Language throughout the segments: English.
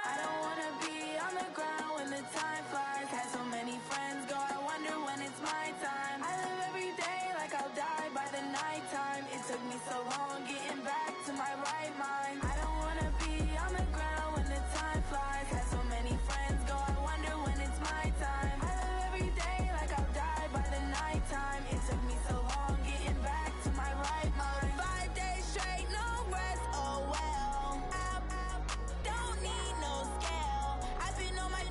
I don't wanna be on the ground when the time flies. Had so many friends go, I wonder when it's my time. I live every day like I'll die by the nighttime. It took me so long getting back to my right mind. I don't wanna be on the ground when the time flies. Had so many friends go, I wonder when it's my time. I live every day like I'll die by the nighttime. It took me so long getting back to my right mind. 5 days straight, no rest, oh well. Don't need no scale. I've been on my,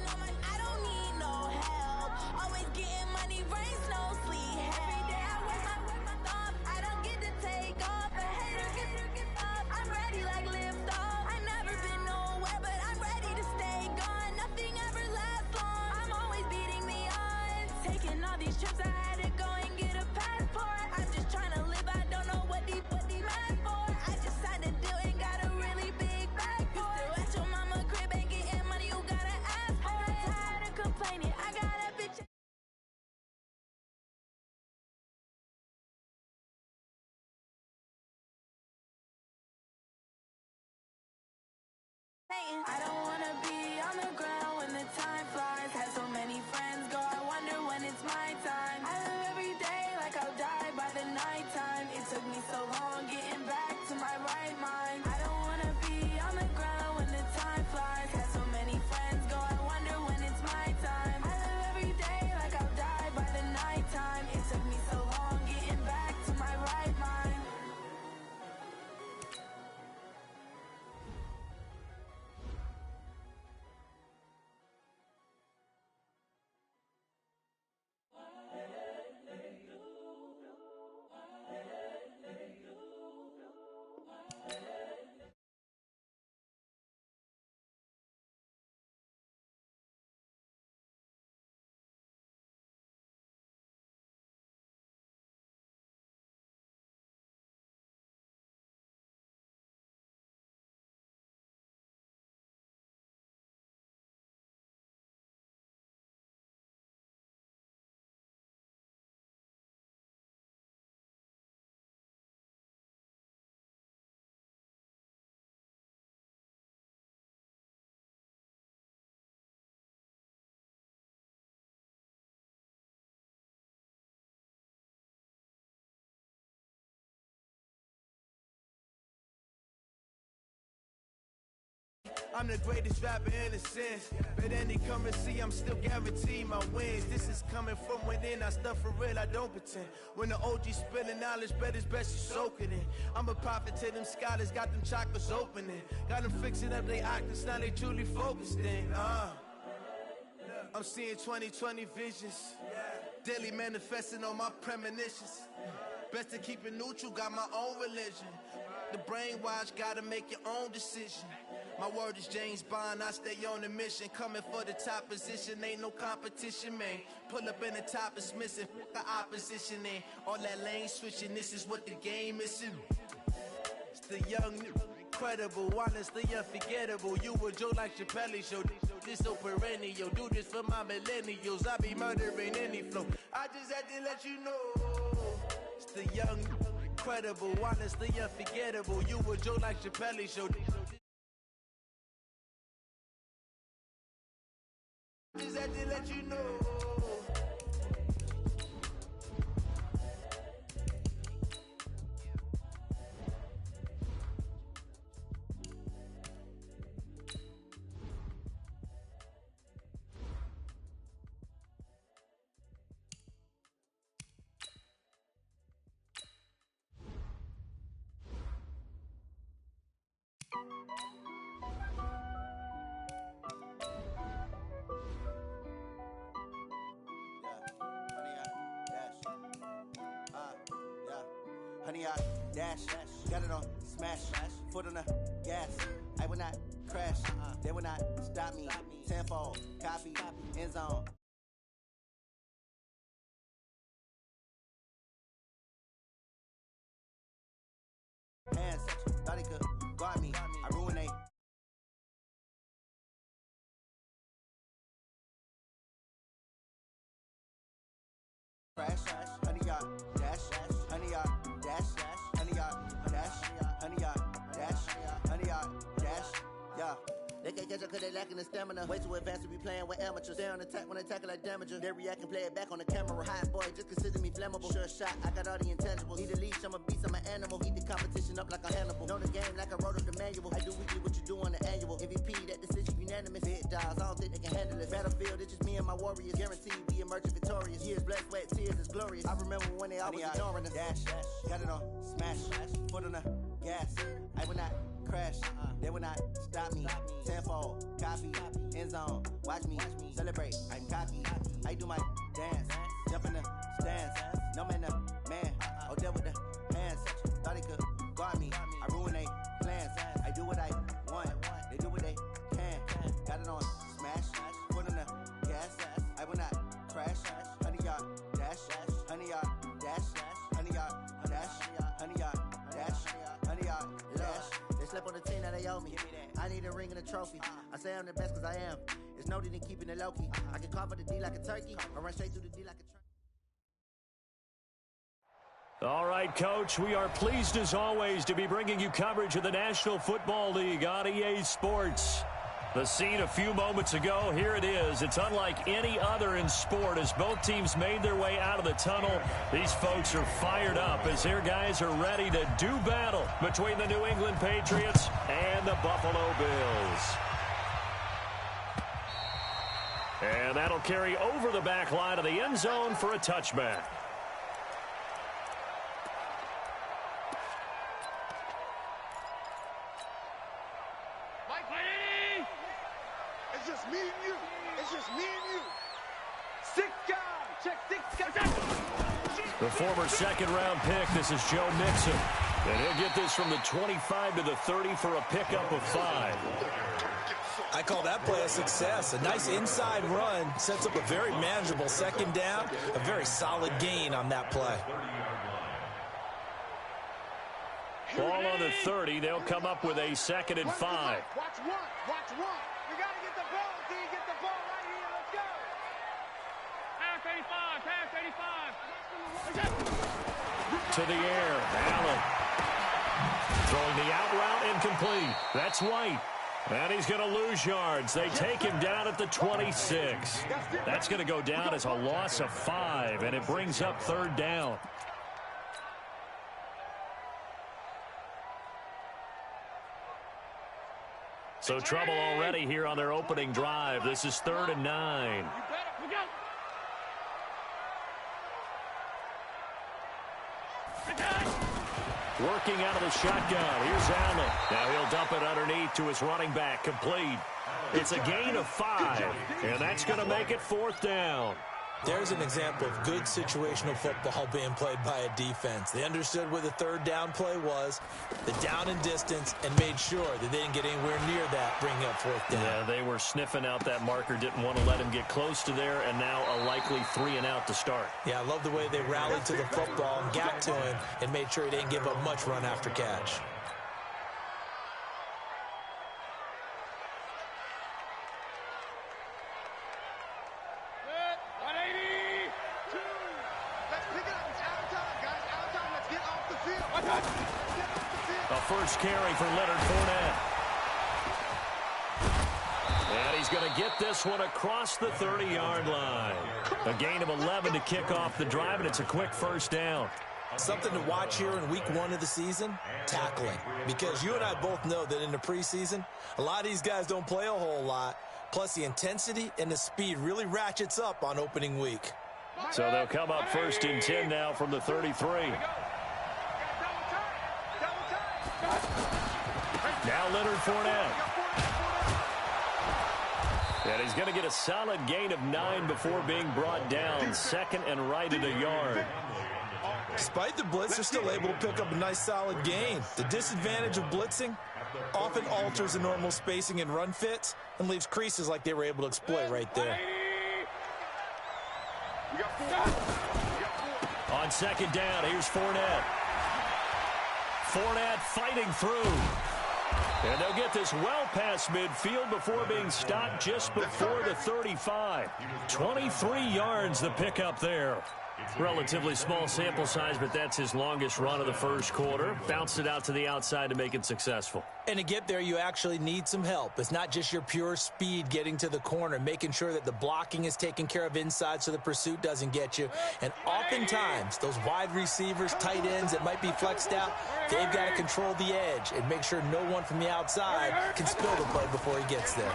I don't need no help. Always getting money, rain, snow, sleet. Every day I work my thumb. I don't get to take off. A hater get up. I'm ready like lift off. I never been nowhere, but I'm ready to stay gone. Nothing ever lasts long. I'm always beating the odds. Taking all these trips, I had to go and get a passport. I'm just trying to live. I don't know what deep mad for. I just signed a deal and got a really big bag for it. You still at your mama crib and getting money, you gotta ask for it. I'm tired of complaining. I got a bitch. I don't wanna be on the ground when the time flies. Had so many friends go, I wonder when it's my time. I live every day like I'll die by the nighttime. It took me so long getting back to my right mind. I don't wanna be on the ground when the time flies. Had so many friends go, I wonder when it's my time. I live every day like I'll die by the nighttime. It took me so long getting back to my right mind. I'm the greatest rapper in a sense, but any currency, I'm still guaranteed my wins. This is coming from within, I stuff for real, I don't pretend. When the OG spilling knowledge, bet it's best you soak it in. I'm a prophet to them scholars, got them chakras opening. Got them fixing up they octaves, now they truly focused in. I'm seeing 2020 visions, daily manifesting on my premonitions. Best to keep it neutral, got my own religion. The brainwash, gotta make your own decision. My word is James Bond, I stay on a mission. Coming for the top position, ain't no competition, man. Pull up in the top is missing, the opposition in. All that lane switching, this is what the game is. It's the young, incredible, honestly unforgettable. You a Joe like Chappelle show, this so perennial. Do this for my millennials, I be murdering any flow. I just had to let you know. It's the young, incredible, honestly unforgettable. You a Joe like Chappelle show. Just had to let you know. Honey, I dash, got it on smash, foot on the gas. I will not crash, they will not stop me. Tenfold, copy, end zone. Hands, thought he could guard me. I ruined they. Crash, honey, I dash, honey, I dash, honey, I dash, honey, I dash, honey, I dash. Yeah, they They can't catch up cause they lacking the stamina. Way too advanced to be playing with amateurs. Stay on attack when they tackle like damager. They react and play it back on the camera. Hot boy, just consider me flammable. Sure shot, I got all the intangibles. Need a leash, I'm a beast, I'm an animal. Heat the competition up like a Hannibal. Know the game like I wrote up the manual. I do weekly what you do on the annual. MVP, that decision unanimous. Hit dials, I don't think they can handle it. Battlefield, it's just me and my warriors. Guaranteed we emerging victorious. Years, blood, sweat, tears is glorious. I remember when they always ignoring us. Dash, got it on, smash, foot on the gas. I will not crash, they will not stop me. Tenfold, copy, end zone, watch me celebrate. I'm cocky, I do my dance, jump in the stands. No man, man, oh there with the hands. Thought they could guard me, I ruin they plans. I do what I want, they do what they can. Got it on, smash, foot on the gas. I will not crash, 100-yard dash, 100-yard dash, 100-yard dash, 100-yard dash, 100-yard dash. They slept on the team that they owe me. I need a ring and a trophy. I say I'm the best cause I am. It's noted in keeping it low-key. I can carve for the D like a turkey, or run straight through the D like a truck. All right, Coach, we are pleased as always to be bringing you coverage of the National Football League on EA Sports. The scene a few moments ago, here it is. It's unlike any other in sport as both teams made their way out of the tunnel. These folks are fired up as their guys are ready to do battle between the New England Patriots and the Buffalo Bills. And that'll carry over the back line of the end zone for a touchback. It's just me and you. It's just me and you. 6 guys. Check 6 guys. The former second-round pick, this is Joe Mixon. And he'll get this from the 25 to the 30 for a pickup of 5. I call that play a success. A nice inside run sets up a very manageable second down. A very solid gain on that play. Ball on the 30. They'll come up with a 2nd and 5. Watch one. Watch one. You got to get the ball. D, get the ball right here. Let's go. Pass 85. Pass 85. To the air. Allen. Throwing the out route incomplete. That's White. And he's going to lose yards. They take him down at the 26. That's going to go down as a loss of 5, and it brings up 3rd down. So trouble already here on their opening drive. This is 3rd and 9. Working out of the shotgun. Here's Allen. Now he'll dump it underneath to his running back. Complete. It's a gain of 5, and that's going to make it 4th down. There's an example of good situational football being played by a defense. They understood where the 3rd down play was, the down and distance, and made sure that they didn't get anywhere near that, bringing up 4th down. Yeah, they were sniffing out that marker, didn't want to let him get close to there, and now a likely 3 and out to start. Yeah, I love the way they rallied to the football and got to him and made sure he didn't give up much run after catch. First carry for Leonard Fournette. And he's going to get this one across the 30-yard line. A gain of 11 to kick off the drive, and it's a quick 1st down. Something to watch here in week 1 of the season, tackling. Because you and I both know that in the preseason, a lot of these guys don't play a whole lot. Plus, the intensity and the speed really ratchets up on opening week. So they'll come up 1st and 10 now from the 33. Now Leonard Fournette. And he's going to get a solid gain of 9 before being brought down. 2nd and right at a yard. Despite the blitz, they're still able to pick up a nice solid gain. The disadvantage of blitzing often alters the normal spacing and run fits and leaves creases like they were able to exploit right there. On 2nd down, here's Fournette. Fournette fighting through. And they'll get this well past midfield before being stopped just before the 35. 23 yards the pickup there. Relatively small sample size, but that's his longest run of the first quarter. Bounced it out to the outside to make it successful. And to get there, you actually need some help. It's not just your pure speed getting to the corner, making sure that the blocking is taken care of inside so the pursuit doesn't get you. And oftentimes, those wide receivers, tight ends that might be flexed out, they've got to control the edge and make sure no one from the outside can spill the play before he gets there.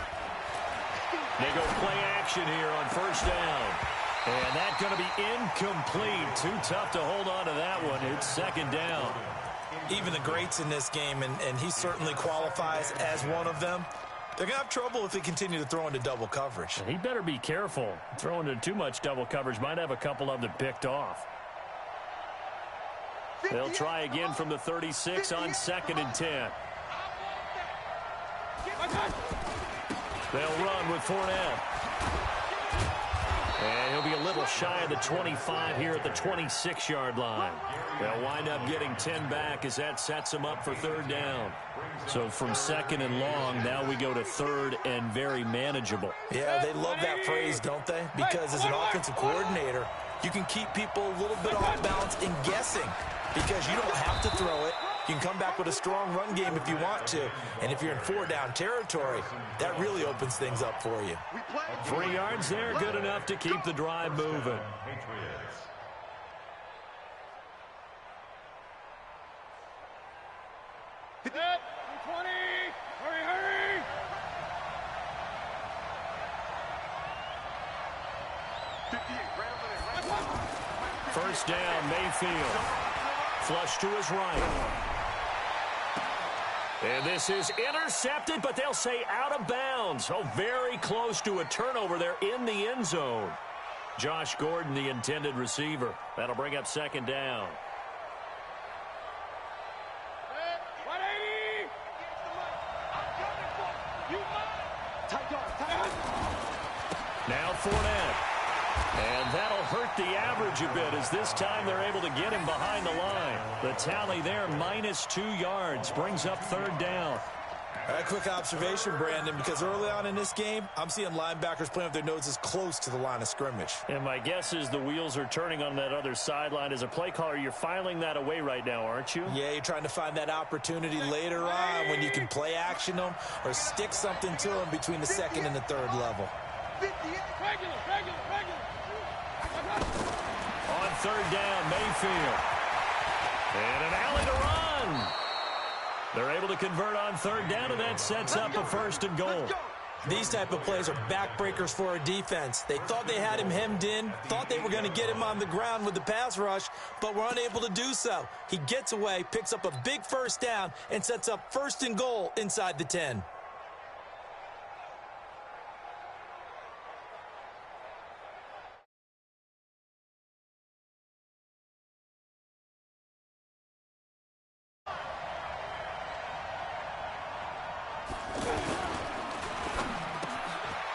They go play action here on first down. And that's going to be incomplete. Too tough to hold on to that one. It's second down. Even the greats in this game, and he certainly qualifies as one of them, they're going to have trouble if they continue to throw into double coverage. He better be careful. Throwing into too much double coverage might have a couple of them picked off. They'll try again from the 36 on 2nd and 10. They'll run with Fournette. And he'll be a little shy of the 25 here at the 26-yard line. They'll wind up getting 10 back as that sets them up for third down. So from 2nd and long, now we go to 3rd and very manageable. Yeah, they love that phrase, don't they? Because as an offensive coordinator, you can keep people a little bit off balance and guessing because you don't have to throw it. You can come back with a strong run game if you want to. And if you're in 4-down territory, that really opens things up for you. 3 yards there, good enough to keep the drive moving. Hit 20. Hurry, hurry. First down, Mayfield. Flush to his right. And this is intercepted, but they'll say out of bounds. Oh, very close to a turnover there in the end zone. Josh Gordon, the intended receiver. That'll bring up second down. 180. Now Fournette. And that'll hurt the average a bit as this time they're able to get him behind the line. The tally there, -2 yards, brings up third down. A quick observation, Brandon, because early on in this game, I'm seeing linebackers playing with their noses close to the line of scrimmage. And my guess is the wheels are turning on that other sideline. As a play caller, you're filing that away right now, aren't you? Yeah, you're trying to find that opportunity later on when you can play action them or stick something to them between the 2nd and the 3rd level. Regular. On third down, Mayfield. And an alley to run. They're able to convert on third down, and that sets up a 1st and goal. These type of plays are backbreakers for a defense. They thought they had him hemmed in, thought they were going to get him on the ground with the pass rush, but were unable to do so. He gets away, picks up a big first down, and sets up 1st and goal inside the 10.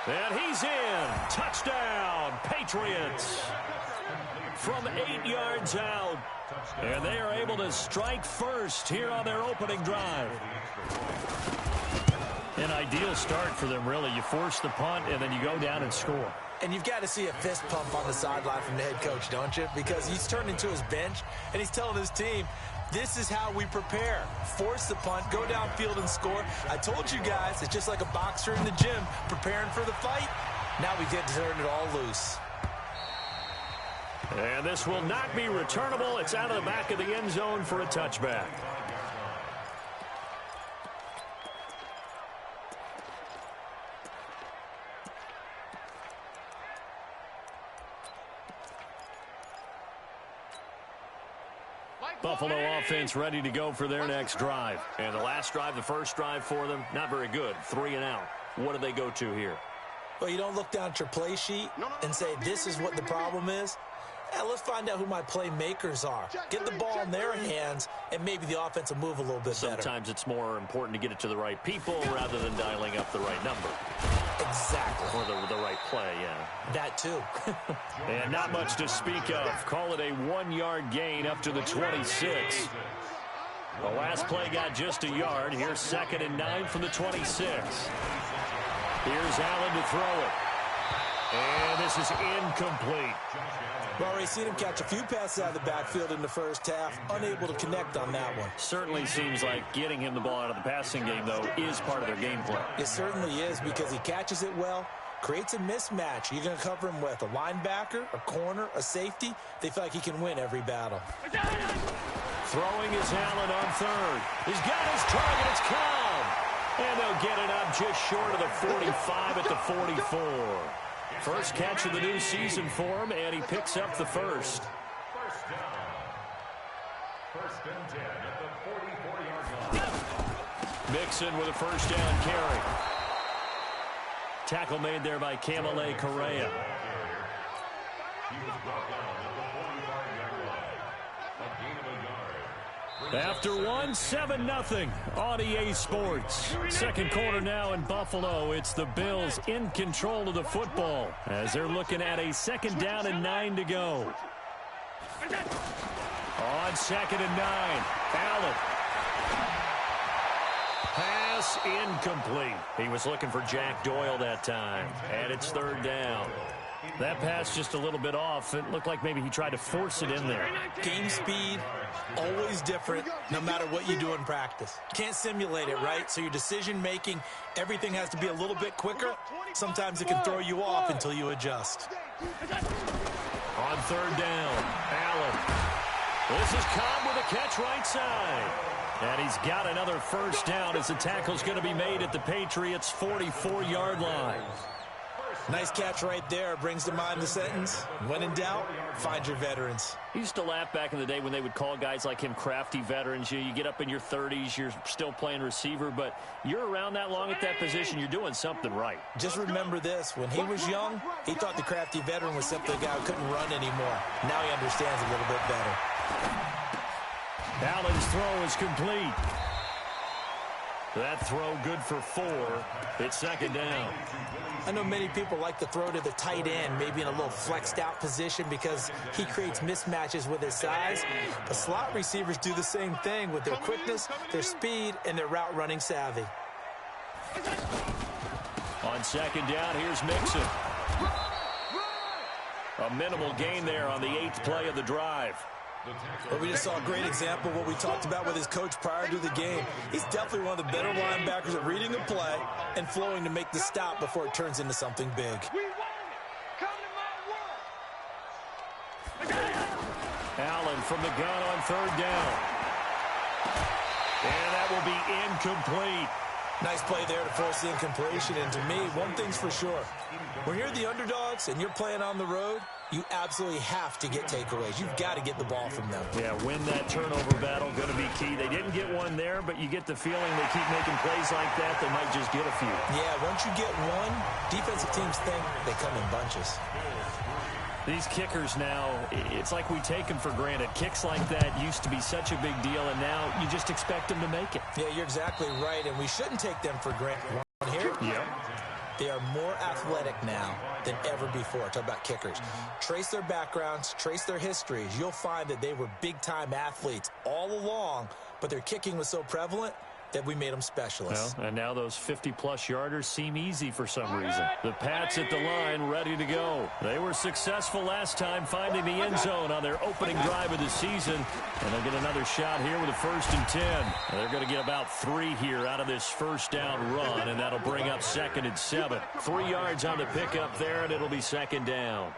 And he's in. Touchdown, Patriots. From 8 yards out. And they are able to strike first here on their opening drive. An ideal start for them, really. You force the punt, and then you go down and score. And you've got to see a fist pump on the sideline from the head coach, don't you? Because he's turned into his bench, and he's telling his team, this is how we prepare. Force the punt, go downfield and score. I told you guys, it's just like a boxer in the gym preparing for the fight. Now we get to turn it all loose. And this will not be returnable. It's out of the back of the end zone for a touchback. Buffalo offense ready to go for their next drive. And the last drive, the first drive for them, not very good. 3 and out. What do they go to here? Well, you don't look down at your play sheet and say, this is what the problem is. Let's find out who my playmakers are. Get the ball in their hands, and maybe the offense will move a little bit better. Sometimes it's more important to get it to the right people rather than dialing up the right number. Exactly. Or the right play, yeah. That too. And not much to speak of. Call it a 1-yard gain up to the 26. The last play got just a yard. Here's 2nd and 9 from the 26. Here's Allen to throw it. And this is incomplete. We've already seen him catch a few passes out of the backfield in the first half, unable to connect on that one. Certainly seems like getting him the ball out of the passing game, though, is part of their game plan. It certainly is, because he catches it well, creates a mismatch. You're going to cover him with a linebacker, a corner, a safety. They feel like he can win every battle. Throwing is Allen on third. He's got his target. It's Cobb. And they'll get it up just short of the 45 at the 44. First catch of the new season for him, and he picks up the first. First and 10 at the 44-yard line. Mixon with a first down carry. Tackle made there by Kamale Correa. He was brought down at the 45-yard line. A gain of a yard. After 7-0 on EA Sports. Second quarter now in Buffalo. It's the Bills in control of the football as they're looking at a 2nd down and 9 to go. On 2nd and 9, Allen. Pass incomplete. He was looking for Jack Doyle that time, and it's 3rd down. That pass just a little bit off. It looked like maybe he tried to force it in there. Game speed, always different, no matter what you do in practice. Can't simulate it, right? So your decision-making, everything has to be a little bit quicker. Sometimes it can throw you off until you adjust. On 3rd down, Allen. This is Cobb with a catch right side. And he's got another first down as the tackle's going to be made at the Patriots' 44-yard line. Nice catch right there. Brings to mind the sentence, when in doubt, find your veterans. He used to laugh back in the day when they would call guys like him crafty veterans. You get up in your 30s, you're still playing receiver, but you're around that long at that position, you're doing something right. Just remember this. When he was young, he thought the crafty veteran was simply a guy who couldn't run anymore. Now he understands a little bit better. Allen's throw is complete. That throw good for 4. It's 2nd down. I know many people like to throw to the tight end, maybe in a little flexed out position because he creates mismatches with his size. But slot receivers do the same thing with their quickness, their speed, and their route running savvy. On 2nd down, here's Mixon. A minimal gain there on the 8th play of the drive. But we just saw a great example of what we talked about with his coach prior to the game. He's definitely one of the better linebackers at reading a play and flowing to make the stop before it turns into something big. Allen from the gun on 3rd down. And that will be incomplete. Nice play there to force the incompletion. And to me, one thing's for sure. When you're the underdogs and you're playing on the road, you absolutely have to get takeaways. You've got to get the ball from them. Yeah, win that turnover battle, going to be key. They didn't get one there, but you get the feeling they keep making plays like that, they might just get a few. Yeah, once you get one, defensive teams think they come in bunches. These kickers now, it's like we take them for granted. Kicks like that used to be such a big deal, and now you just expect them to make it. Yeah, you're exactly right, and we shouldn't take them for granted. One here? Yep. They are more athletic now than ever before. Talk about kickers. Trace their backgrounds, trace their histories. You'll find that they were big-time athletes all along, but their kicking was so prevalent that we made them specialists. Well, and now those 50-plus yarders seem easy for some reason. The Pats at the line, ready to go. They were successful last time finding the end zone on their opening drive of the season, and they'll get another shot here with a 1st and 10. And they're going to get about 3 here out of this first down run, and that'll bring up 2nd and 7. 3 yards on the pickup there, and it'll be 2nd down.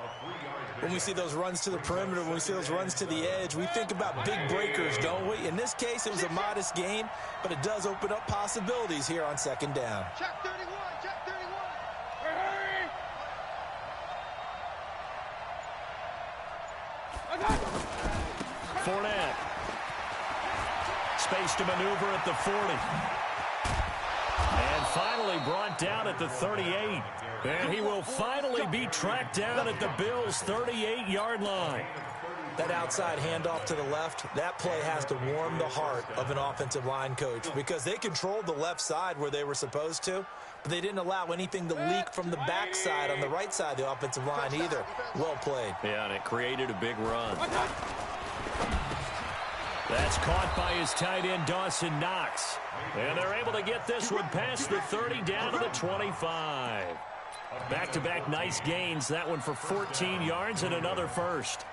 When we see those runs to the perimeter, when we see those runs to the edge, we think about big breakers, don't we? In this case, it was a modest gain, but it does open up possibilities here on 2nd down. Check 31, check 31. Fournette. Space to maneuver at the 40. And finally brought down at the 38. And he will finally be tracked down at the Bills' 38-yard line. That outside handoff to the left, that play has to warm the heart of an offensive line coach because they controlled the left side where they were supposed to, but they didn't allow anything to leak from the backside on the right side of the offensive line either. Well played. Yeah, and it created a big run. That's caught by his tight end, Dawson Knox. And they're able to get this one past the 30 down to the 25. Back-to-back nice gains. That one for 14 yards and another first.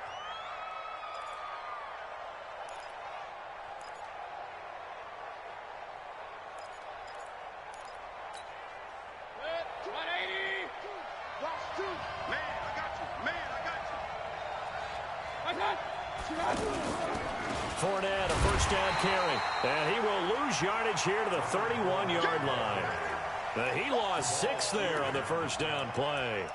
Fournette, a first down carry. And he will lose yardage here to the 31-yard line. He lost 6 there on the first down play.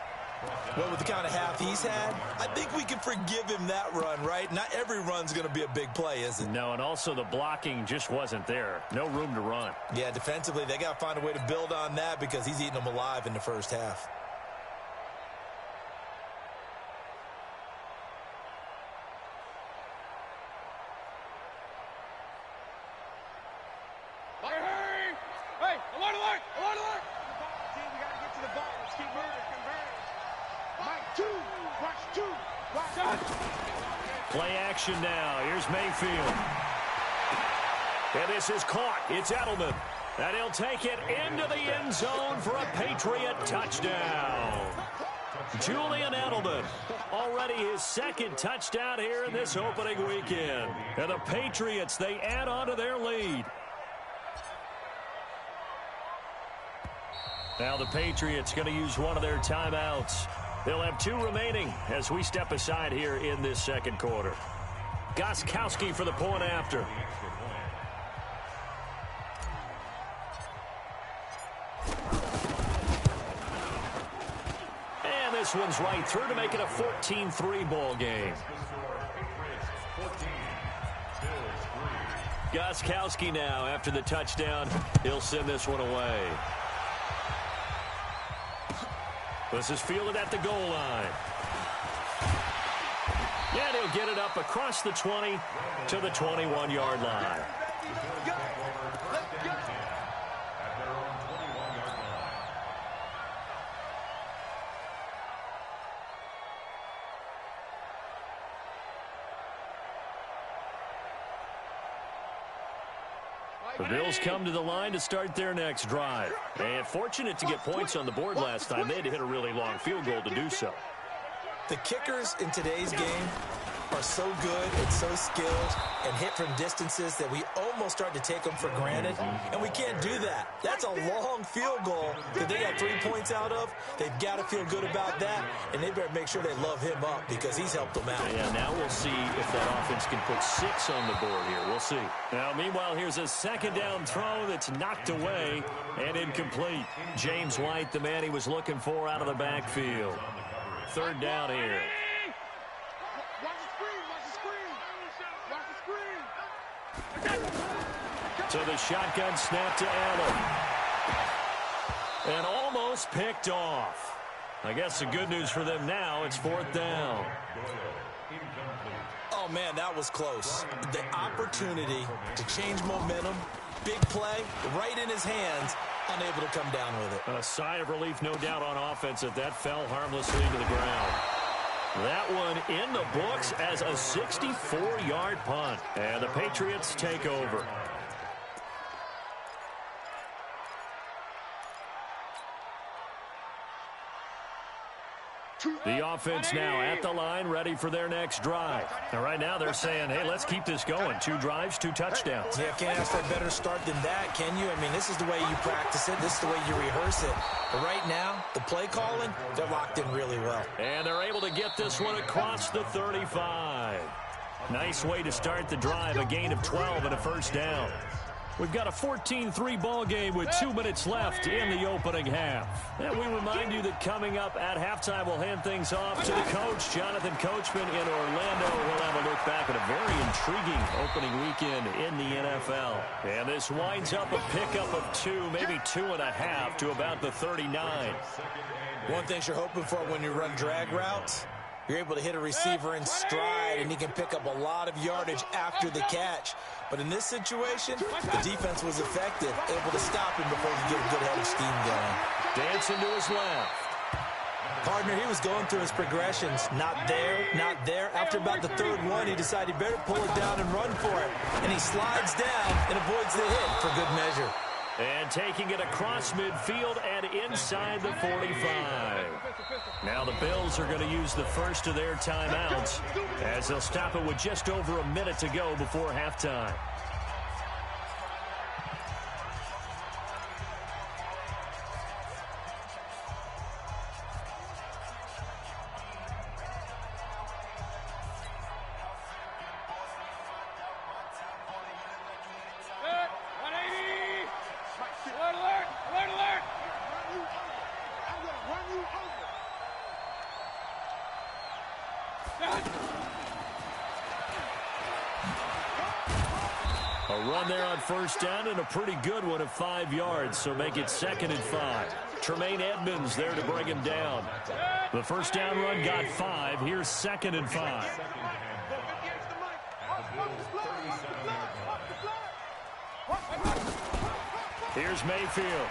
Well, with the kind of half he's had, I think we can forgive him that run, right? Not every run's going to be a big play, is it? No, and also the blocking just wasn't there. No room to run. Yeah, defensively, they got to find a way to build on that because he's eating them alive in the first half. Play action now. Here's Mayfield. And this is caught. It's Edelman. And he'll take it into the end zone for a Patriot touchdown. Julian Edelman, already his second touchdown here in this opening weekend. And the Patriots, they add on to their lead. Now the Patriots going to use one of their timeouts. They'll have 2 remaining as we step aside here in this second quarter. Gostkowski for the point after. And this one's right through to make it a 14-3 ball game. Gostkowski now after the touchdown. He'll send this one away. This is fielded at the goal line. And he'll get it up across the 20 to the 21-yard line. The Bills come to the line to start their next drive. And fortunate to get points on the board last time. They had to hit a really long field goal to do so. The kickers in today's game are so good and so skilled and hit from distances that we almost start to take them for granted, and we can't do that. That's a long field goal that they got 3 points out of. They've got to feel good about that, and they better make sure they love him up because he's helped them out. Yeah, now we'll see if that offense can put 6 on the board here. We'll see. Now, meanwhile, here's a second down throw that's knocked away and incomplete. James White, the man he was looking for out of the backfield. Third down here. So the shotgun snap to Allen. And almost picked off. I guess the good news for them now, it's 4th down. Oh, man, that was close. The opportunity to change momentum, big play, right in his hands, unable to come down with it. A sigh of relief, no doubt, on offense that fell harmlessly to the ground. That one in the books as a 64-yard punt. And the Patriots take over. The offense now at the line, ready for their next drive. And right now they're saying, hey, let's keep this going. 2 drives, 2 touchdowns. Yeah, can't ask for a better start than that, can you? I mean, this is the way you practice it. This is the way you rehearse it. But right now, the play calling, they're locked in really well. And they're able to get this one across the 35. Nice way to start the drive, a gain of 12 and a first down. We've got a 14-3 ball game with 2 minutes left in the opening half. And we remind you that coming up at halftime, we'll hand things off to the coach, Jonathan Coachman in Orlando. We'll have a look back at a very intriguing opening weekend in the NFL. And this winds up a pickup of 2, maybe 2.5 to about the 39. One thing you're hoping for when you run drag routes, you're able to hit a receiver in stride, and he can pick up a lot of yardage after the catch. But in this situation, the defense was effective, able to stop him before he could get a good head of steam going. Dancing to his left. Partner, he was going through his progressions. Not there, not there. After about the 3rd one, he decided he better pull it down and run for it. And he slides down and avoids the hit for good measure. And taking it across midfield and inside the 45. Now the Bills are going to use the first of their timeouts as they'll stop it with just over a minute to go before halftime. A run there on first down and a pretty good one of 5 yards, so make it 2nd and 5. Tremaine Edmonds there to bring him down. The first down run got 5. Here's 2nd and 5. Here's Mayfield.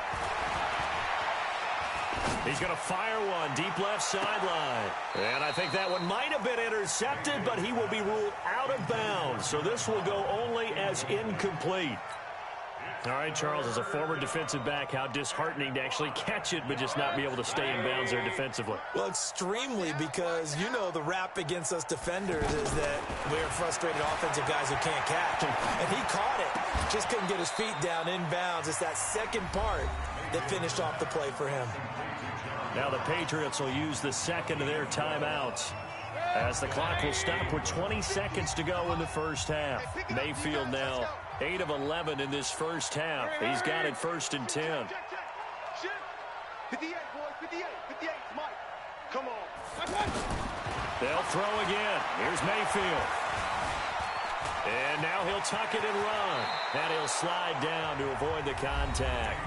He's going to fire one deep left sideline. And I think that one might have been intercepted, but he will be ruled out of bounds. So this will go only as incomplete. All right, Charles, as a former defensive back, how disheartening to actually catch it but just not be able to stay in bounds there defensively. Well, extremely, because you know the rap against us defenders is that we're frustrated offensive guys who can't catch. And he caught it, just couldn't get his feet down in bounds. It's that second part that finished off the play for him. Now the Patriots will use the second of their timeouts as the clock will stop with 20 seconds to go in the first half. Mayfield now 8 of 11 in this first half. He's got it 1st and 10. 58, boys, 58, 58, Mike. Come on. They'll throw again. Here's Mayfield. And now he'll tuck it and run. And he'll slide down to avoid the contact.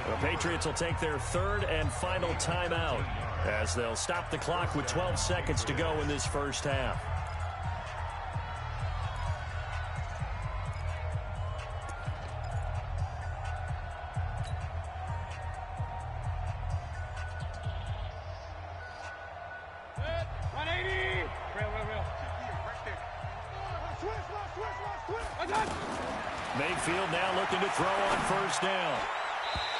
The Patriots will take their 3rd and final timeout as they'll stop the clock with 12 seconds to go in this first half. Mayfield now looking to throw on first down.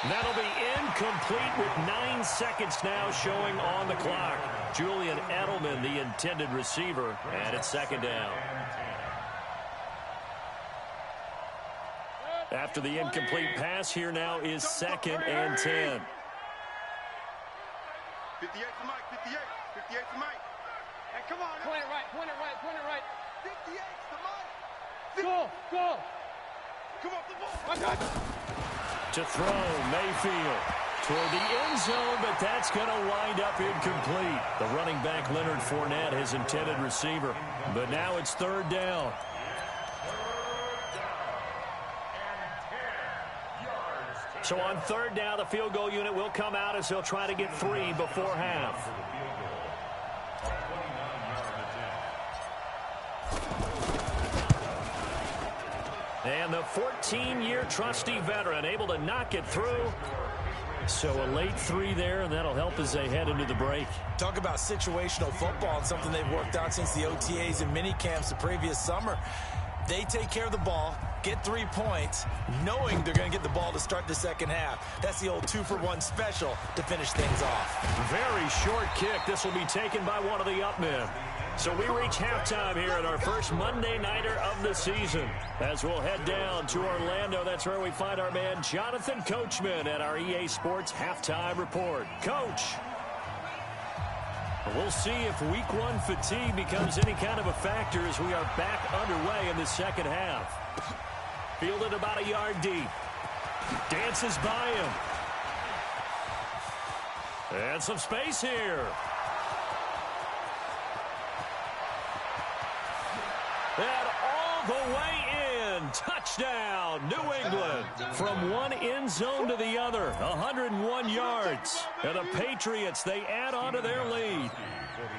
That'll be incomplete with 9 seconds now showing on the clock. Julian Edelman, the intended receiver, and it's 2nd down. After the incomplete pass, here now is 2nd and 10. 58 to Mike, 58, 58 to Mike. Hey, come on. Point it right, point it right, point it right. 58 to Mike. Go. Come off the ball. To throw, Mayfield toward the end zone, but that's going to wind up incomplete. The running back, Leonard Fournette, his intended receiver. But now it's 3rd down. So on 3rd down, the field goal unit will come out as they'll try to get 3 before half. And the 14-year trusty veteran able to knock it through. So a late 3 there, and that'll help as they head into the break. Talk about situational football and something they've worked out since the OTAs and mini camps the previous summer. They take care of the ball, get 3 points, knowing they're going to get the ball to start the second half. That's the old 2-for-1 special to finish things off. Very short kick. This will be taken by one of the up men. So we reach halftime here at our first Monday Nighter of the season. As we'll head down to Orlando, that's where we find our man Jonathan Coachman at our EA Sports Halftime Report. Coach, we'll see if Week 1 fatigue becomes any kind of a factor as we are back underway in the second half. Fielded about a yard deep. Dances by him. And some space here. And all the way in. Touchdown, New England. From one end zone to the other, 101 yards. And the Patriots, they add on to their lead.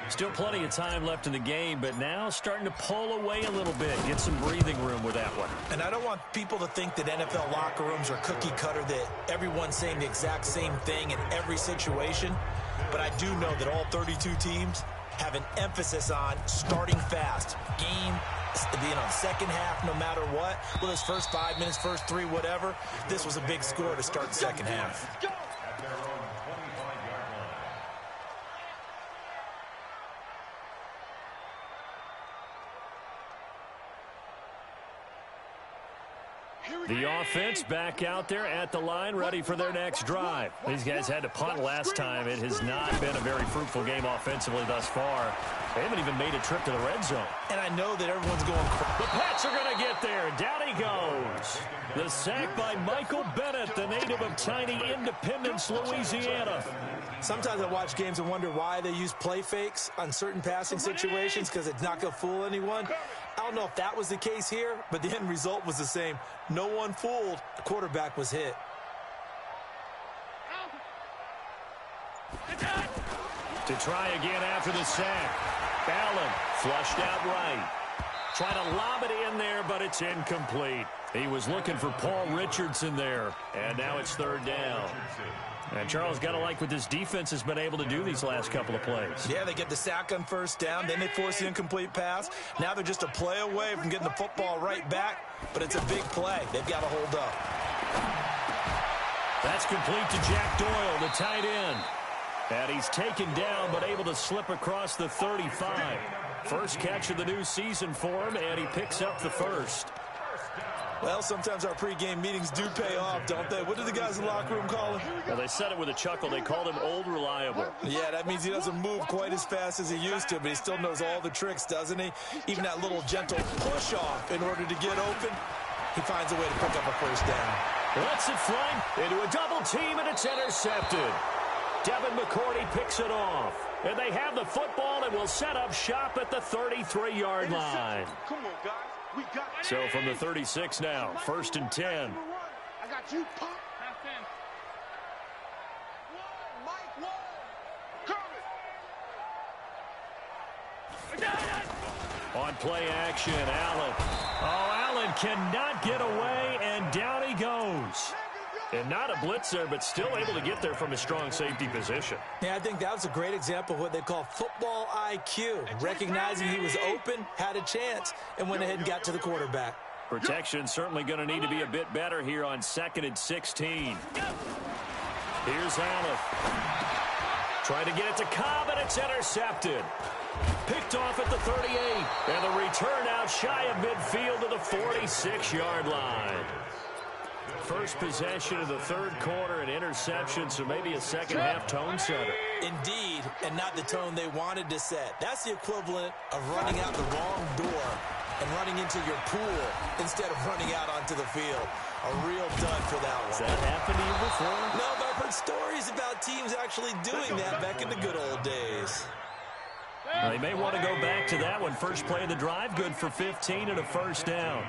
Still plenty of time left in the game, but now starting to pull away a little bit. Get some breathing room with that one. And I don't want people to think that NFL locker rooms are cookie cutter, that everyone's saying the exact same thing in every situation. But I do know that all 32 teams have an emphasis on starting fast. Game, second half, no matter what. Well, his first 5 minutes, first 3, whatever. This was a big score to start the second half. The offense back out there at the line, ready for their next drive. These guys had to punt last time. It has not been a very fruitful game offensively thus far. They haven't even made a trip to the red zone. And I know that everyone's going crazy. The Pats are going to get there. Down he goes. The sack by Michael Bennett, the native of tiny Independence, Louisiana. Sometimes I watch games and wonder why they use play fakes on certain passing situations, because it's not going to fool anyone. I don't know if that was the case here, but the end result was the same. No one fooled. The quarterback was hit. To try again after the sack. Allen flushed out right. Trying to lob it in there, but it's incomplete. He was looking for Paul Richardson there, and now it's third down. And Charles, got to like what this defense has been able to do these last couple of plays. Yeah, they get the sack on first down, then they force the incomplete pass. Now they're just a play away from getting the football right back, but it's a big play. They've got to hold up. That's complete to Jack Doyle, the tight end. And he's taken down, but able to slip across the 35. First catch of the new season for him, and he picks up the first. Well, sometimes our pregame meetings do pay off, don't they? What do the guys in the locker room call him? Well, they said it with a chuckle. They called him Old Reliable. Yeah, that means he doesn't move quite as fast as he used to, but he still knows all the tricks, doesn't he? Even that little gentle push-off in order to get open, he finds a way to pick up a first down. Lets it fly into a double team, and it's intercepted. Devin McCourty picks it off. And they have the football and will set up shop at the 33-yard line. Come on, guys. We got it. So from the 36 now, first and 10. I got you, Pop. Half 10. Mike, On play action, Allen. Oh, Allen cannot get away, and down he goes. And not a blitzer, but still able to get there from a strong safety position. Yeah, I think that was a great example of what they call football IQ. Recognizing he was open, had a chance, and went ahead and got to the quarterback. Protection certainly going to need to be a bit better here on 2nd and 16. Here's Allen. Trying to get it to Cobb, and it's intercepted. Picked off at the 38. And the return out shy of midfield to the 46-yard line. First possession of the third quarter, an interception, so maybe a second-half tone setter. Indeed, and not the tone they wanted to set. That's the equivalent of running out the wrong door and running into your pool instead of running out onto the field. A real dud for that one. Has that happened to you before? No, but I've heard stories about teams actually doing that back in the good old days. They may want to go back to that one. First play of the drive, good for 15 and a first down.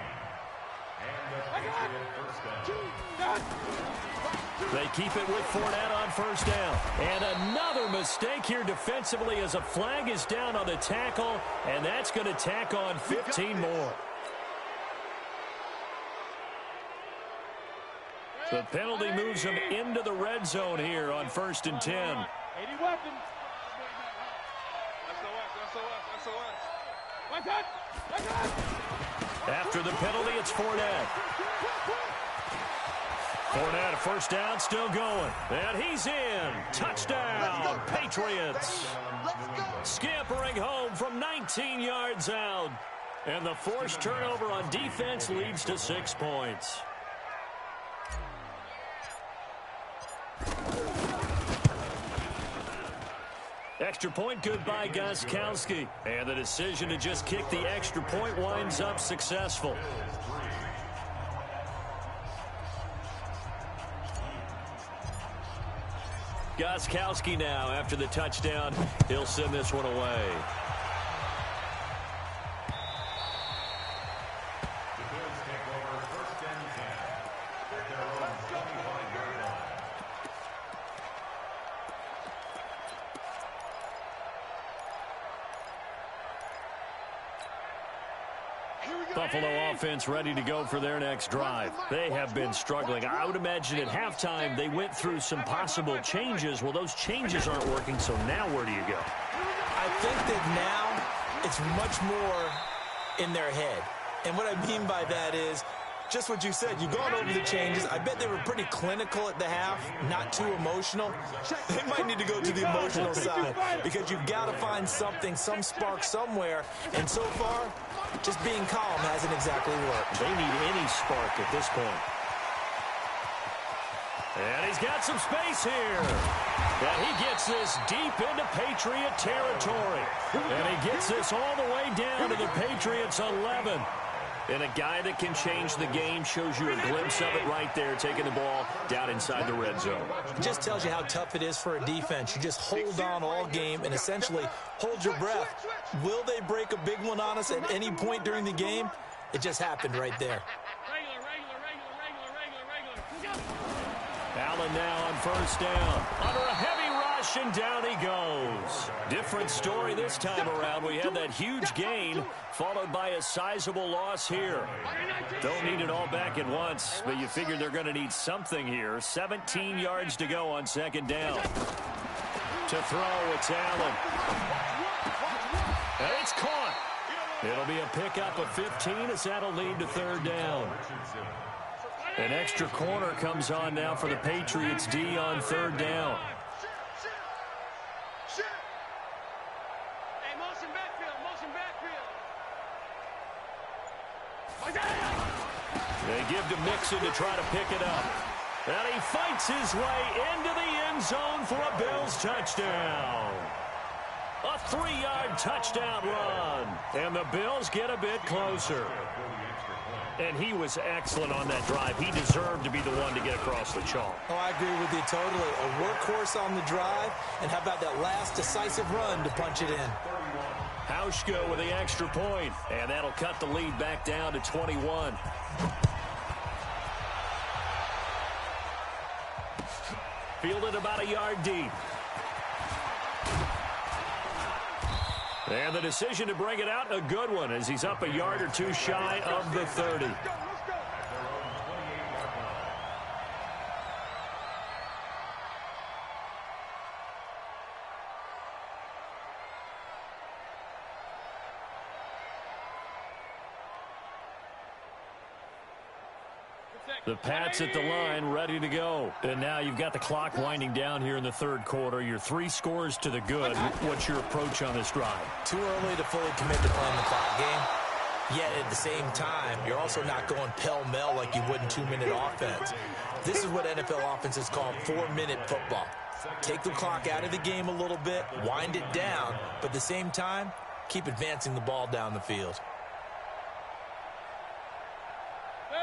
They keep it with Fournette on first down. And another mistake here defensively as a flag is down on the tackle, and that's going to tack on 15 more. The penalty moves them into the red zone here on 1st and 10. 80 weapons. After the penalty, it's Fournette. Fournette, first down, still going. And he's in. Touchdown, Patriots. Scampering home from 19 yards out. And the forced turnover on defense leads to 6 points. Extra point, good by Gostkowski. And the decision to just kick the extra point winds up successful. Gostkowski now, after the touchdown, he'll send this one away. Buffalo offense ready to go for their next drive. They have been struggling. I would imagine at halftime they went through some possible changes. Well, those changes aren't working, so now where do you go? I think that now it's much more in their head. And what I mean by that is just what you said. You've gone over the changes. I bet they were pretty clinical at the half, not too emotional. They might need to go to the emotional side because you've got to find something, some spark somewhere. And so far, just being calm hasn't exactly worked. They need any spark at this point. And he's got some space here. And he gets this deep into Patriot territory. And he gets this all the way down to the Patriots' 11. And a guy that can change the game, shows you a glimpse of it right there, taking the ball down inside the red zone. It just tells you how tough it is for a defense. You just hold on all game and essentially hold your breath. Will they break a big one on us at any point during the game? It just happened right there. Allen now on first down. Under a heavy rush, and down he goes. Different story this time around. We had that huge gain, followed by a sizable loss here. Don't need it all back at once, but you figure they're going to need something here. 17 yards to go on second down. To throw, it's Allen. And it's caught. It'll be a pickup of 15 as that'll lead to third down. An extra corner comes on now for the Patriots D on third down. Hey, motion backfield, motion backfield. They give to Mixon to try to pick it up. And he fights his way into the end zone for a Bills touchdown. A 3-yard touchdown run. And the Bills get a bit closer. And he was excellent on that drive. He deserved to be the one to get across the chalk. Oh, I agree with you totally. A workhorse on the drive, and how about that last decisive run to punch it in? Hauschka with the extra point, and that'll cut the lead back down to 21. Fielded about a yard deep. And the decision to bring it out, a good one, as he's up a yard or two shy of the 30. The Pats at the line, ready to go. And now you've got the clock winding down here in the third quarter. You're 3 scores to the good. What's your approach on this drive? Too early to fully commit to playing the clock game. Yet at the same time, you're also not going pell-mell like you would in 2-minute offense. This is what NFL offenses call 4-minute football. Take the clock out of the game a little bit, wind it down, but at the same time, keep advancing the ball down the field.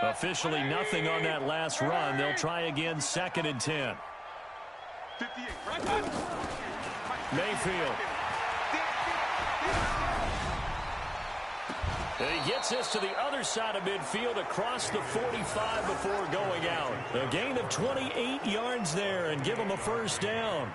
Officially nothing on that last run. They'll try again, 2nd and 10. Mayfield. And he gets this to the other side of midfield across the 45 before going out. A gain of 28 yards there and give him a first down.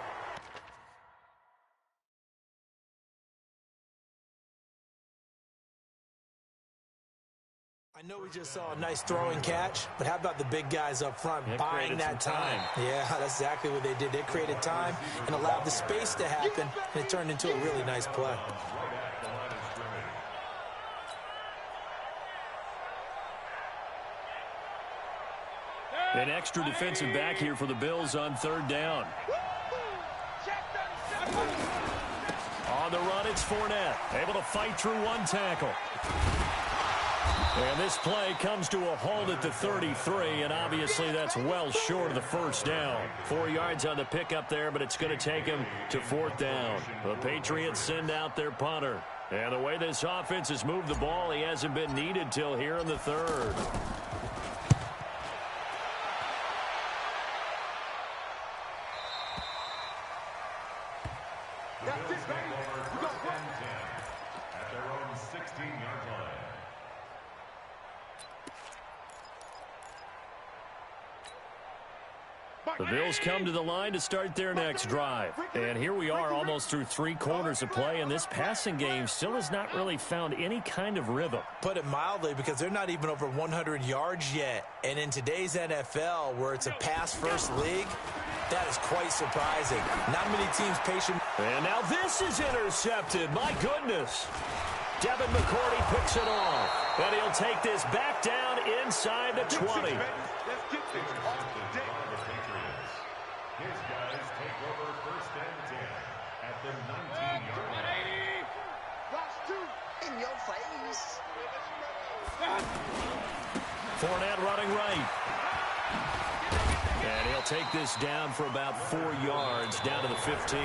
I know we just saw a nice throwing catch, but how about the big guys up front buying that time? Yeah, that's exactly what they did. They created time and allowed the space to happen, and it turned into a really nice play. An extra defensive back here for the Bills on third down. On the run, it's Fournette, able to fight through one tackle. And this play comes to a halt at the 33, and obviously that's well short of the first down. 4 yards on the pickup there, but it's going to take him to 4th down. The Patriots send out their punter. And the way this offense has moved the ball, he hasn't been needed till here in the third. At their own 16-yard line. The Bills come to the line to start their next drive. And here we are almost through 3 quarters of play, and this passing game still has not really found any kind of rhythm. Put it mildly, because they're not even over 100 yards yet. And in today's NFL, where it's a pass-first league, That is quite surprising. Not many teams patient. And now this is intercepted. My goodness. Devin McCourty picks it off. And he'll take this back down inside the 20. Let's get this off the deck. His guys take over first and 10 at the 19-yard line. Watch two. In your face. Fournette running right. And he'll take this down for about 4 yards, down to the 15.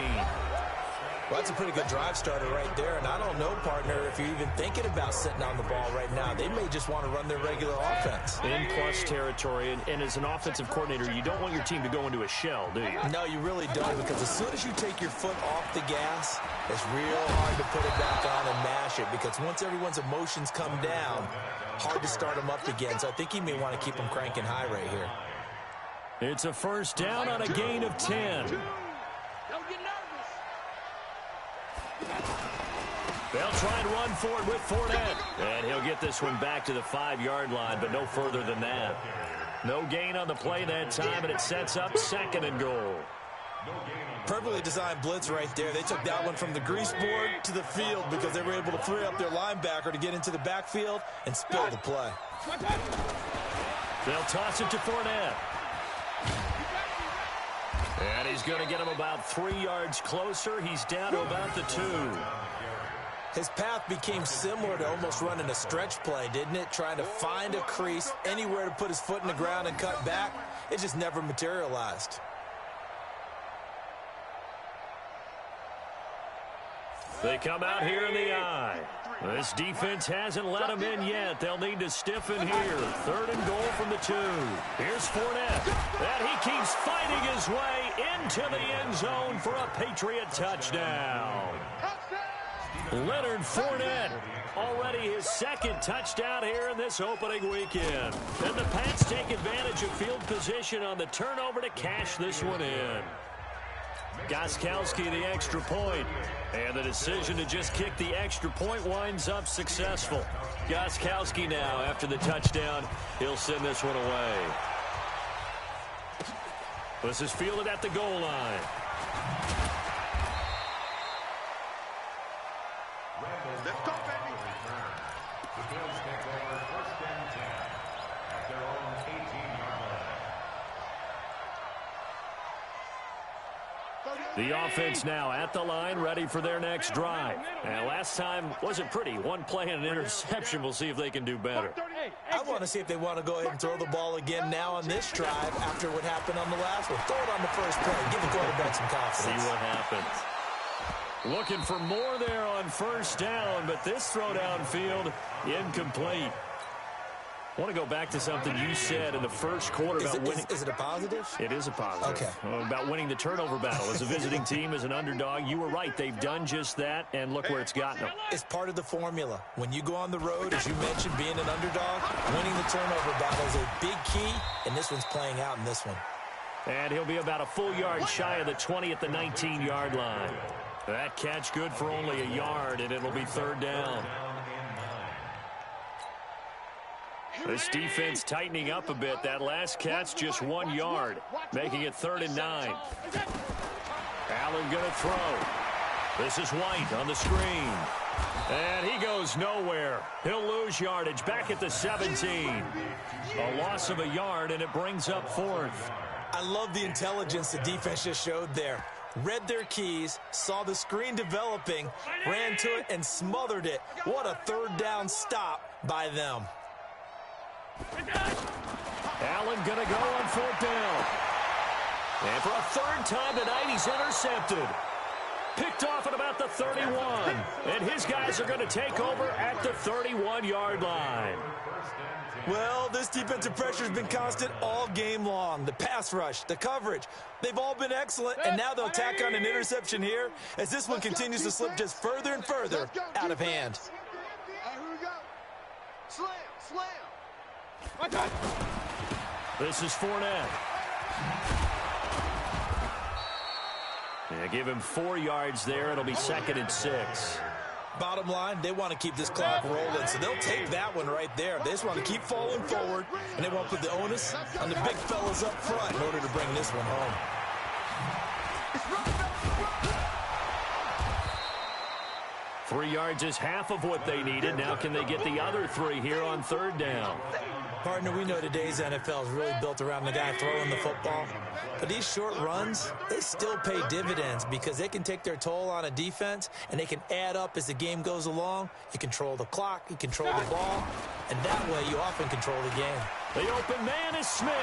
Well, that's a pretty good drive starter right there. And I don't know, partner, if you're even thinking about sitting on the ball right now. They may just want to run their regular offense. In plus territory, and as an offensive coordinator, you don't want your team to go into a shell, do you? No, you really don't, because as soon as you take your foot off the gas, it's real hard to put it back on and mash it, because once everyone's emotions come down, hard to start them up again. So I think he may want to keep them cranking high right here. It's a first down on a gain of 10. Don't get nervous. They'll try and run for it with Fournette. And he'll get this one back to the 5-yard line, but no further than that. No gain on the play that time, and it sets up 2nd and goal. Perfectly designed blitz right there. They took that one from the grease board to the field because they were able to free up their linebacker to get into the backfield and spill the play. They'll toss it to Fournette. And he's going to get him about 3 yards closer. He's down to about the 2. His path became similar to almost running a stretch play, didn't it? Trying to find a crease, anywhere to put his foot in the ground and cut back. It just never materialized. They come out here in the eye. This defense hasn't let them in yet. They'll need to stiffen here. 3rd and goal from the 2. Here's Fournette. And he keeps fighting his way into the end zone for a Patriot touchdown. Leonard Fournette, already his 2nd touchdown here in this opening weekend. And the Pats take advantage of field position on the turnover to cash this one in. Gostkowski the extra point. And the decision to just kick the extra point winds up successful. Gostkowski now, after the touchdown, he'll send this one away. This is fielded at the goal line. Let's go, baby. The Bills take over first and 10 at their own 18-yard line. The offense now at the line, ready for their next drive. And last time wasn't pretty. One play and an interception. We'll see if they can do better. I want to see if they want to go ahead and throw the ball again now on this drive after what happened on the last one. Throw it on the first play. Give the quarterback some confidence. See what happens. Looking for more there on first down, but this throw downfield incomplete. I want to go back to something you said in the first quarter about winning. Is it a positive? It is a positive. Okay. About winning the turnover battle. As a visiting team, as an underdog, you were right. They've done just that, and look where it's gotten them. It's part of the formula. When you go on the road, as you mentioned, being an underdog, winning the turnover battle is a big key, and this one's playing out in this one. And he'll be about a full yard shy of the 20 at the 19-yard line. That catch good for only a yard, and it'll be 3rd down. This defense tightening up a bit. That last catch just 1 yard, making it 3rd and 9. Allen going to throw. This is White on the screen. And he goes nowhere. He'll lose yardage back at the 17. A loss of a yard, and it brings up 4th. I love the intelligence the defense just showed there. Read their keys, saw the screen developing, ran to it, and smothered it. What a 3rd down stop by them. Allen going to go on 4th down. And for a 3rd time tonight, he's intercepted. Picked off at about the 31. And his guys are going to take over at the 31-yard line. Well, this defensive pressure has been constant all game long. The pass rush, the coverage, they've all been excellent, and now they'll tack on an interception here as this one continues to slip just further and further out of hand. Here we go. Slam, slam. This is Fournette. Yeah, give him 4 yards there. It'll be 2nd and 6. Bottom line, they want to keep this clock rolling, so they'll take that one right there. They just want to keep falling forward, and they want to put the onus on the big fellas up front in order to bring this one home. 3 yards is half of what they needed. Now can they get the other 3 here on 3rd down? Partner, we know today's NFL is really built around the guy throwing the football. But these short runs, they still pay dividends because they can take their toll on a defense, and they can add up as the game goes along. You control the clock, you control the ball, and that way you often control the game. The open man is Smith.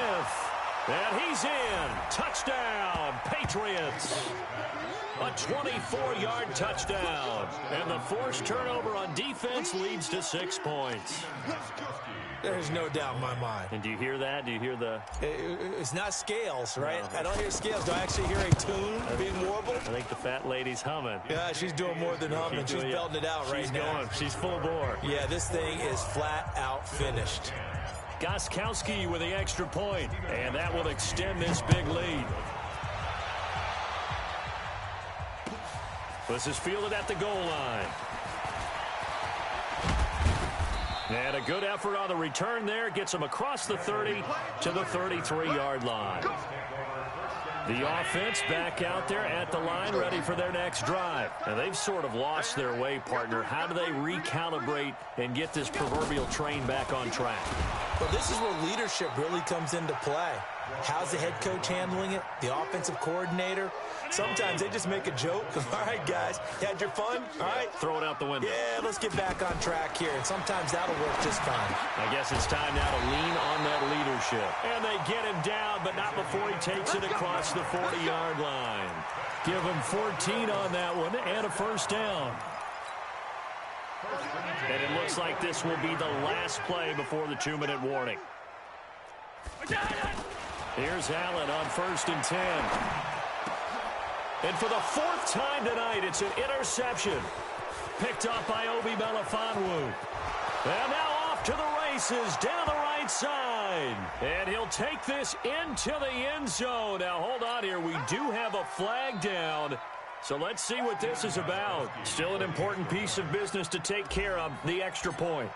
And he's in. Touchdown, Patriots. A 24-yard touchdown. And the forced turnover on defense leads to 6 points. There's no doubt in my mind. And do you hear that? Do you hear the... It's not scales, right? No. I don't hear scales. Do I actually hear a tune being warbled? I think the fat lady's humming. Yeah, she's doing more than humming. She's belting it out right now. She's full bore. Yeah, this thing is flat out finished. Gostkowski with the extra point, and that will extend this big lead. This is fielded at the goal line. And a good effort on the return there. Gets them across the 30 to the 33-yard line. The offense back out there at the line, ready for their next drive. And they've sort of lost their way, partner. How do they recalibrate and get this proverbial train back on track? Well, this is where leadership really comes into play. How's the head coach handling it? The offensive coordinator? Sometimes they just make a joke. All right, guys, you had your fun? All right. Throw it out the window. Yeah, let's get back on track here. And sometimes that'll work just fine. I guess it's time now to lean on that leadership. And they get him down, but not before he takes it across the 40-yard line. Give him 14 on that one and a first down. And it looks like this will be the last play before the 2-minute warning. Here's Allen on 1st and 10. And for the 4th time tonight, it's an interception. Picked up by Obi Melifonwu. And now off to the races down the right side. And he'll take this into the end zone. Now, hold on here. We do have a flag down. So let's see what this is about. Still an important piece of business to take care of, the extra point.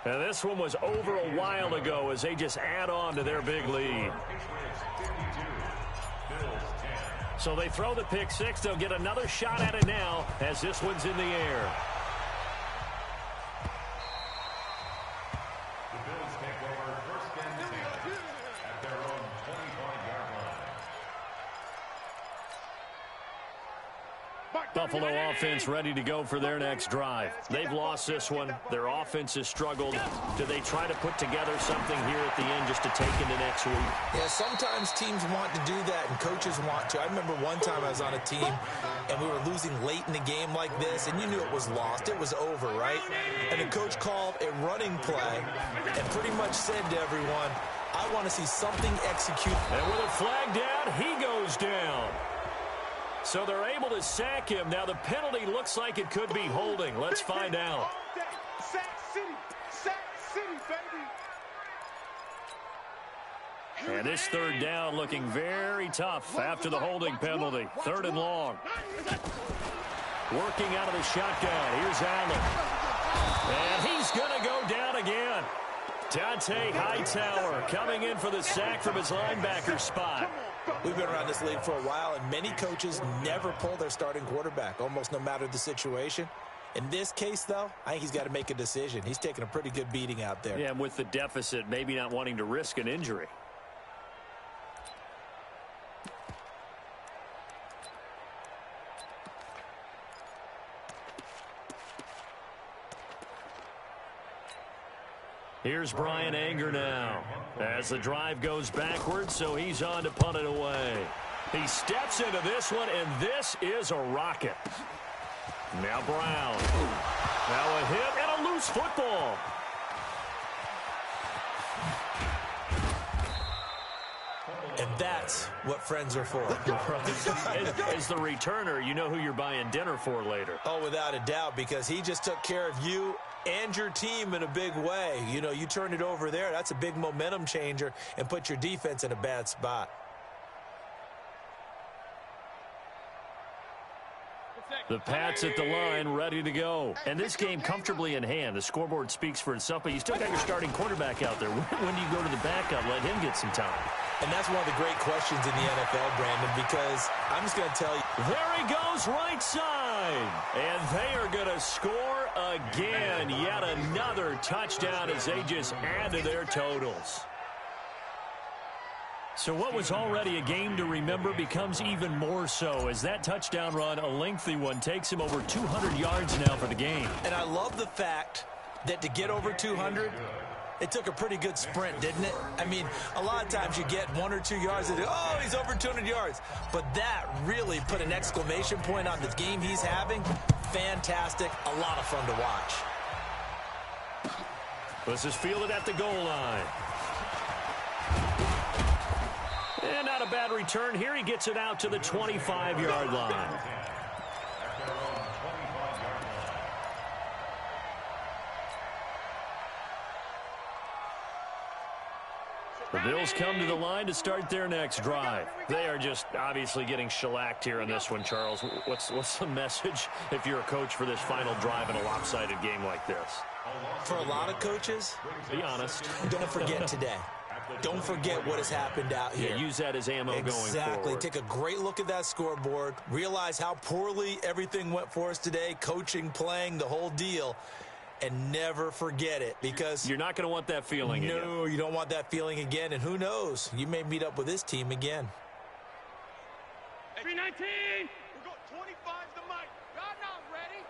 And this one was over a while ago as they just add on to their big lead. So they throw the pick six. They'll get another shot at it now as this one's in the air. The Bills take over 1st and 10 at their own 25-yard line. Buffalo offense ready to go for their next drive. They've lost this one. Their offense has struggled. Do they try to put together something here at the end just to take into next week? Yeah, sometimes teams want to do that and coaches want to. I remember one time I was on a team and we were losing late in the game like this, and you knew it was lost. It was over, right? And the coach called a running play and pretty much said to everyone, I want to see something executed. And with a flag down, he goes down. So they're able to sack him. Now the penalty looks like it could be holding. Let's find out. Sack City, baby. And this 3rd down looking very tough after the holding penalty. 3rd and long. Working out of the shotgun. Here's Allen. And he's going to go down again. Dante Hightower coming in for the sack from his linebacker spot. We've been around this league for a while, and many coaches never pull their starting quarterback, almost no matter the situation. In this case, though, I think he's got to make a decision. He's taking a pretty good beating out there. Yeah, and with the deficit, maybe not wanting to risk an injury. Here's Brian Anger now as the drive goes backwards, so he's on to punt it away. He steps into this one, and this is a rocket. Now Brown. Now a hit and a loose football. And that's what friends are for. As the returner, you know who you're buying dinner for later. Oh, without a doubt, because he just took care of you and your team in a big way. You know, you turn it over there, that's a big momentum changer and put your defense in a bad spot. The Pats at the line, ready to go. And this game comfortably in hand. The scoreboard speaks for itself, but you still got your starting quarterback out there. When do you go to the backup, let him get some time? And that's one of the great questions in the NFL, Brandon, because I'm just going to tell you. There he goes, right side. And they are going to score again. Yet another touchdown as they just add to their totals. So what was already a game to remember becomes even more so as that touchdown run, a lengthy one, takes him over 200 yards now for the game. And I love the fact that to get over 200, it took a pretty good sprint, didn't it? I mean, a lot of times you get 1 or 2 yards and oh, he's over 200 yards. But that really put an exclamation point on the game he's having. Fantastic. A lot of fun to watch. This is fielded at the goal line. And not a bad return here. He gets it out to the 25-yard line. The Bills come to the line to start their next drive. They are just obviously getting shellacked here in this one, Charles. What's the message if you're a coach for this final drive in a lopsided game like this? For a lot of coaches, be honest, don't forget today. Don't forget what has happened out here. Yeah, use that as ammo going forward. Exactly. Take a great look at that scoreboard. Realize how poorly everything went for us today. Coaching, playing, the whole deal. And never forget it, because you're not going to want that feeling again. No, you don't want that feeling again. And who knows? You may meet up with this team again. 319. We got 25 to make. Y'all not ready.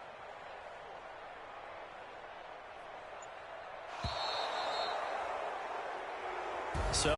So